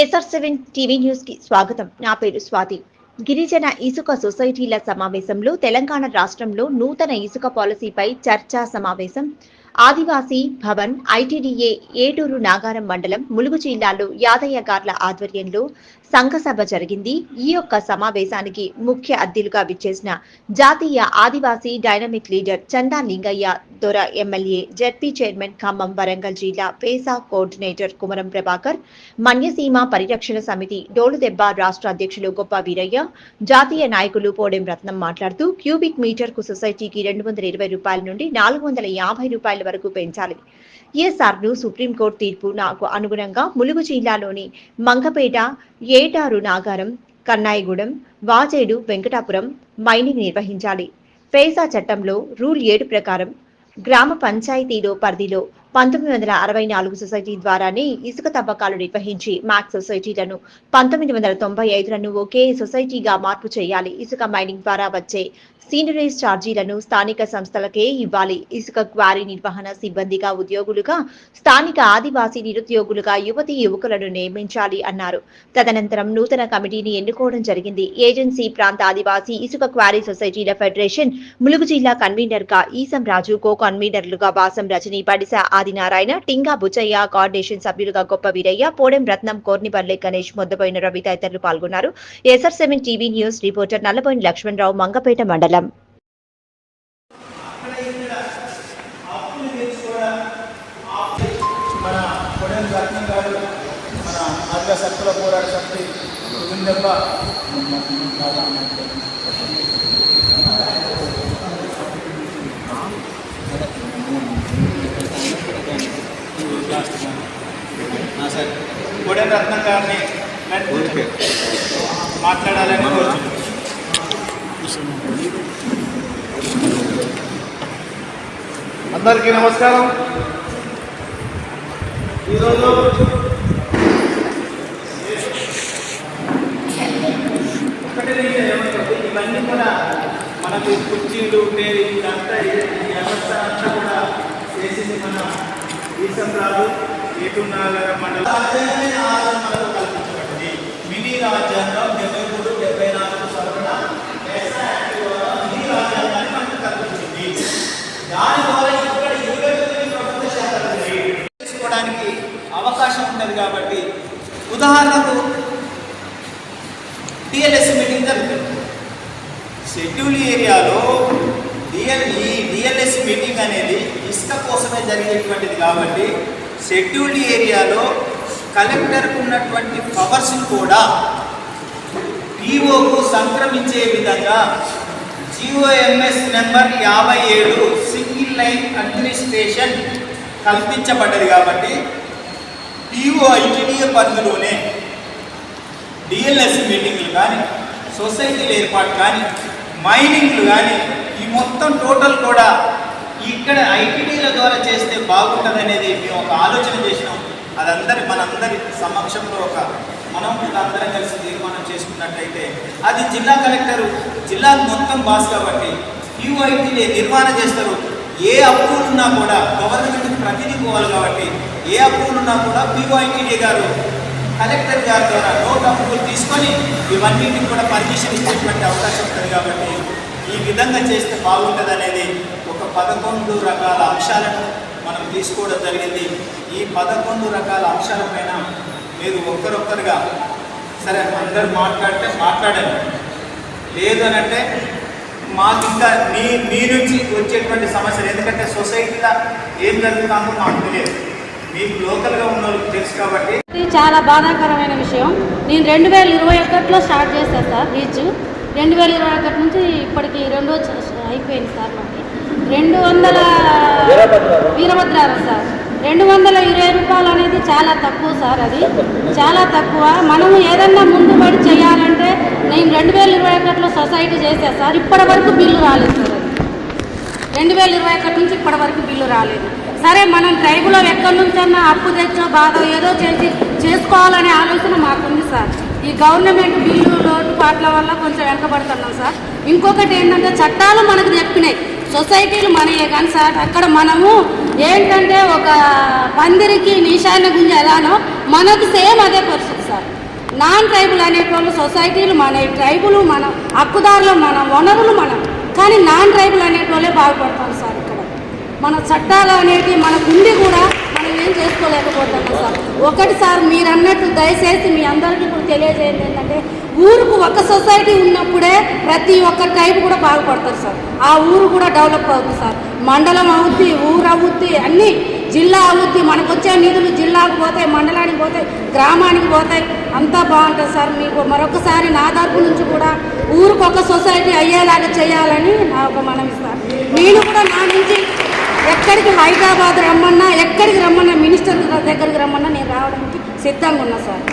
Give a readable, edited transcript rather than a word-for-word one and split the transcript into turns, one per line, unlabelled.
SR7 TV news కి స్వాగతం. నా పేరు స్వాతి. గిరిజన ఇసుక సొసైటీల సమావేశంలో తెలంగాణ రాష్ట్రంలో నూతన ఇసుక పాలసీపై చర్చా సమావేశం. ఆదివాసీ భవన్ ఐటీడీఏ ఏటూరు నాగారం మండలం ములుగు జిల్లాలో యాదయ్య గార్ల ఆధ్వర్యంలో సంఘసభ జరిగింది. ఈ యొక్క సమావేశానికి ముఖ్య అతిథులుగా విచ్చేసిన జాతీయ ఆదివాసీ డైనమిక్ లీడర్ చందా లింగయ్య దొర MLA, ZP chairman Khammam Warangal జిల్లా పేసా కోఆర్డినేటర్ కుమరం ప్రభాకర్, మన్యసీమ పరిరక్షణ సమితి డోలుదెబ్బ రాష్ట్ర అధ్యక్షులు గొప్ప వీరయ్య, జాతీయ నాయకులు పోడెం రత్నం మాట్లాడుతూ క్యూబిక్ మీటర్ కు సొసైటీకి 220 రూపాయల నుండి 450 రూపాయల వరకు పెంచాలి. ఈఎస్ఆర్ను సుప్రీంకోర్టు తీర్పు నాకు అనుగుణంగా ములుగు జిల్లాలోని మంగపేట, ఏటారు నాగారం, కన్నాయిగూడెం, వాజేడు, వెంకటాపురం మైనింగ్ నిర్వహించాలి. పేసా చట్టంలో రూల్ 7 ప్రకారం గ్రామ పంచాయతీలో పరిధిలో 1964 సొసైటీ ద్వారానే ఇసుక తవ్వకాలు నిర్వహించి మ్యాక్స్ సొసైటీలను 1995లను ఒకే సొసైటీగా మార్పు చేయాలి. ఇసుక మైనింగ్ ద్వారా వచ్చే సీనరేజ్ ఛార్జీలను స్థానిక సంస్థలకే ఇవ్వాలి. ఇసుక క్వారీ నిర్వహణ సిబ్బందిగా ఉద్యోగులుగా స్థానిక ఆదివాసీ నిరుద్యోగులుగా యువతీ యువకులను నియమించాలి అన్నారు. తదనంతరం నూతన కమిటీని ఎన్నుకోవడం జరిగింది. ఏజెన్సీ ప్రాంత ఆదివాసీ ఇసుక క్వారీ సొసైటీల ఫెడరేషన్ ములుగు జిల్లా కన్వీనర్ గా ఈసం రాజు, కో కన్వీనర్లుగా వాసం రజని, పడిస ఆదినారాయణ, టింగా బుచ్చయ్య, కోఆర్డినేషన్ సభ్యులుగా గొప్ప వీరయ్య, పోడెం రత్నం, కోర్నిపల్లె గణేష్, మొద్దబోయిన రవి తదితరులు పాల్గొన్నారు. SR7 TV news reporter Nallaboina Lakshmanarao, Mangapet మండలం.
సత్తుల పోరాట సమితి దెబ్బ సార్ కోడెం రత్నం గారిని మాట్లాడాలని కోరుతున్నాను. అందరికీ నమస్కారం. ఈరోజు ఇవన్నీ కూడా మనకు కుర్చీలు ఉండేది, ఇదంతా వ్యవస్థ అంతా కూడా చేసింది మన ఈసం రాజు, ఏటూరు నాగారం మండలం మనకు కల్పించబడింది. మినీ రాజ్యాంగం 73-74 సవరణ మినీ రాజ్యాంగాన్ని మనకు కల్పించింది. దాని ద్వారా ఇక్కడ 29 ప్రభుత్వ శాఖలు తీసుకోవడానికి అవకాశం ఉంటుంది. కాబట్టి ఉదాహరణకు డిఎల్ఎస్ మీటింగ్ జరుగుతుంది. షెడ్యూల్ ఏరియాలో ఈ డిఎల్ఎస్ మీటింగ్ అనేది ఇసుక కోసమే జరిగేటువంటిది. కాబట్టి షెడ్యూల్డ్ ఏరియాలో కలెక్టర్కు ఉన్నటువంటి పవర్స్ కూడా పిఓకు సంక్రమించే విధంగా GOMS number 57 single line administration కల్పించబడ్డది. కాబట్టి పిఓ ఐటీడీఏ పరిధిలోనే డిఎల్ఎస్ మీటింగ్లు కానీ, సొసైటీల ఏర్పాటు కానీ, మైనింగ్లు కానీ, ఈ మొత్తం టోటల్ కూడా ఇక్కడ ఐటీడీల ద్వారా చేస్తే బాగుంటుంది అనేది మేము ఒక ఆలోచన చేసినాం. అదందరి మనందరి సమక్షంలో మనం అందరం కలిసి తీర్మానం చేసుకున్నట్టయితే అది జిల్లా కలెక్టరు జిల్లాకు మొత్తం బాస్ కాబట్టి POITలే నిర్వహణ చేస్తారు. ఏ అప్రూవల్ ఉన్నా కూడా గవర్నమెంట్కి ప్రతినిధి పోవాలి. కాబట్టి ఏ అప్రూవల్ ఉన్నా కూడా POITలే గారు కలెక్టర్ గారి ద్వారా నోట్ అప్రూవల్ తీసుకొని ఇవన్నింటికి కూడా పర్మిషన్ ఇచ్చేటువంటి అవకాశం ఉంటుంది. కాబట్టి ఈ విధంగా చేస్తే బాగుంటుంది అనేది ఒక 11 రకాల అంశాలను మనం తీసుకోవడం జరిగింది. ఈ 11 రకాల అంశాలపైన మీరు ఒక్కరొక్కరుగా సరే అందరు మాట్లాడండి, లేదనంటే మాకు ఇంకా మీ నుంచి వచ్చేటువంటి సమస్యలు, ఎందుకంటే సొసైటీలో ఏం జరుగుతుందో మాకు తెలియదు, మీకు లోకల్గా ఉన్న వాళ్ళకి తెలుసు. కాబట్టి
చాలా బాధాకరమైన విషయం. నేను 2021లో స్టార్ట్ చేశాను సార్. రీచ్ 2021 నుంచి ఇప్పటికి 2 అయిపోయింది సార్. మాకు 200 వీరభద్రారం సార్ 220 రూపాయలు అనేది చాలా తక్కువ సార్. అది చాలా తక్కువ. మనము ఏదన్నా ముందుబడి చేయాలంటే నేను 2021లో సొసైటీ చేశాను సార్. ఇప్పటి వరకు బిల్లు రాలేదు సార్. అది 2021 నుంచి ఇప్పటి వరకు బిల్లు రాలేదు. సరే మనం ట్రైబులో ఎక్కడి నుంచన్నా అప్పు తెచ్చో బాధ ఏదో చేసుకోవాలనే ఆలోచన మాకుంది సార్. ఈ గవర్నమెంట్ బిల్లు లోటుపాట్ల వల్ల కొంచెం వెనకబడుతున్నాం సార్. ఇంకొకటి ఏంటంటే చట్టాలు మనకు చెప్పినాయి, సొసైటీలు మనయే కానీ సార్ అక్కడ మనము ఏంటంటే ఒక పందిరికి ఈశాన్య గుంజ ఎలానో మనకు సేమ్ అదే పరిస్థితి సార్. నాన్ ట్రైబుల్ అనేటోళ్ళు సొసైటీలు మన ట్రైబులు మన హక్కుదారులు మన వనరులు మనం, కానీ నాన్ ట్రైబుల్ అనేటోళ్ళే బాగుపడతారు సార్. ఇక్కడ మన చట్టాలు అనేటివి మనకుండి కూడా మనం ఏం చేసుకోలేకపోతున్నాం సార్. ఒకటి సార్ మీరు అన్నట్టు దయచేసి మీ అందరికీ కూడా తెలియజేయండి ఏంటంటే, ఊరుకు ఒక సొసైటీ ఉన్నప్పుడే ప్రతి ఒక్క టైప్ కూడా బాగుపడతారు సార్. ఆ ఊరు కూడా డెవలప్ అవుతుంది సార్. మండలం అవుద్ది, ఊరు అవుద్ది, అన్నీ జిల్లా అవుద్ది. మనకు వచ్చే నిధులు జిల్లాకు పోతాయి, మండలానికి పోతాయి, గ్రామానికి పోతాయి, అంతా బాగుంటుంది సార్. మీకు మరొకసారి నా తరపు నుంచి కూడా ఊరికి ఒక సొసైటీ అయ్యేలాగా చేయాలని నా ఒక మనవి సార్. నేను కూడా నా నుంచి ఎక్కడికి హైదరాబాద్ రమ్మన్నా, ఎక్కడికి రమ్మన్నా, మినిస్టర్ దగ్గరికి రమ్మన్నా నేను రావడానికి సిద్ధంగా ఉన్నా సార్.